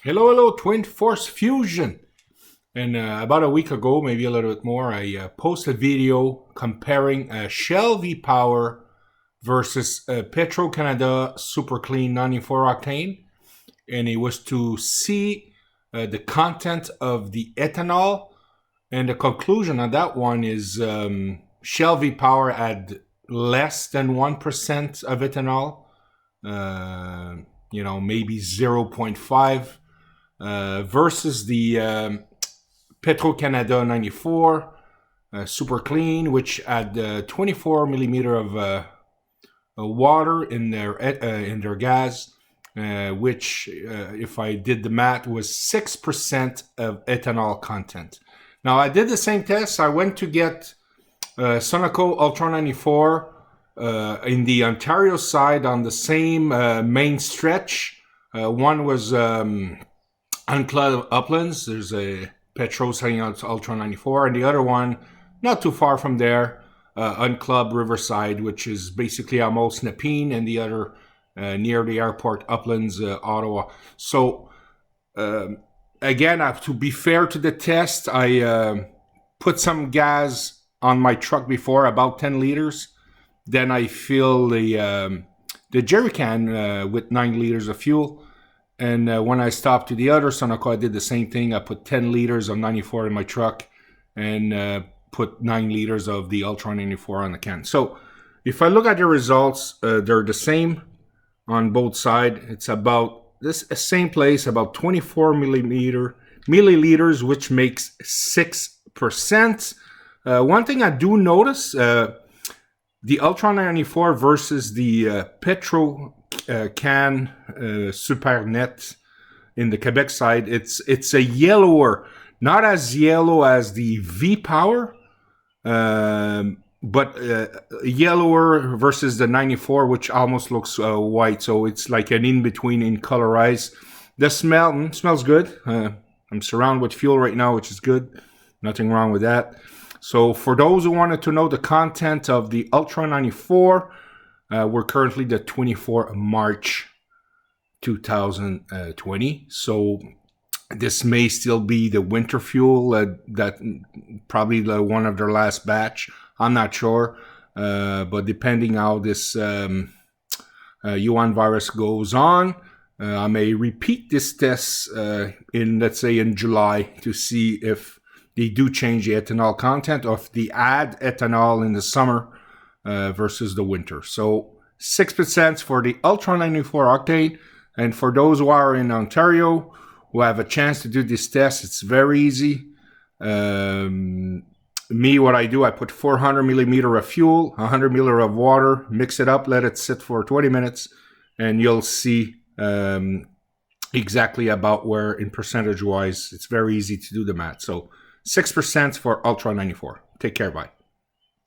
Hello, hello, Twin Force Fusion. And about a week ago, maybe a little bit more, I posted a video comparing Shell V-Power versus Petro-Canada Super Clean 94 octane. And it was to see the content of the ethanol. And the conclusion on that one is Shell V-Power had less than 1% of ethanol. Maybe 0.5 versus the Petro-Canada 94 Super Clean, which had 24 millimeter of water in their gas, which, if I did the math, was 6% of ethanol content. Now, I did the same test. I went to get Sunoco Ultra94 in the Ontario side on the same main stretch. One was Unclub Uplands. There's a Petro selling out Ultra94, and the other one, not too far from there, Unclub Riverside, which is basically almost Nepean, and the other near the airport, Uplands, Ottawa. So again, to be fair to the test, I put some gas on my truck before, about 10 liters. Then I fill the jerry can with 9 liters of fuel. And when I stopped to the other Sunoco, I did the same thing. I put 10 liters of 94 in my truck and put 9 liters of the Ultra 94 on the can. So if I look at the results, they're the same on both sides. It's about this same place, about 24 milliliters, which makes 6%. One thing I do notice, the Ultra 94 versus the Petro can Supernet in the Quebec side, it's a yellower, not as yellow as the V-Power, but yellower versus the 94, which almost looks white. So it's like an in-between in colorized. The smell smells good. I'm surrounded with fuel right now, which is good. Nothing wrong with that. So for those who wanted to know the content of the Ultra 94, we're currently the 24th of March 2020. So this may still be the winter fuel, that probably one of their last batch. I'm not sure. But depending how this Yuan virus goes on, I may repeat this test let's say in July to see if they do change the ethanol content, or if they add ethanol in the summer versus the winter. So 6% for the Ultra 94 octane. And for those who are in Ontario who have a chance to do this test, it's very easy. Me, what I do, I put 400 millimeter of fuel, 100 milliliter of water, mix it up, let it sit for 20 minutes, and you'll see exactly about where, in percentage wise, it's very easy to do the math. So 6% for Ultra 94. Take care, bye.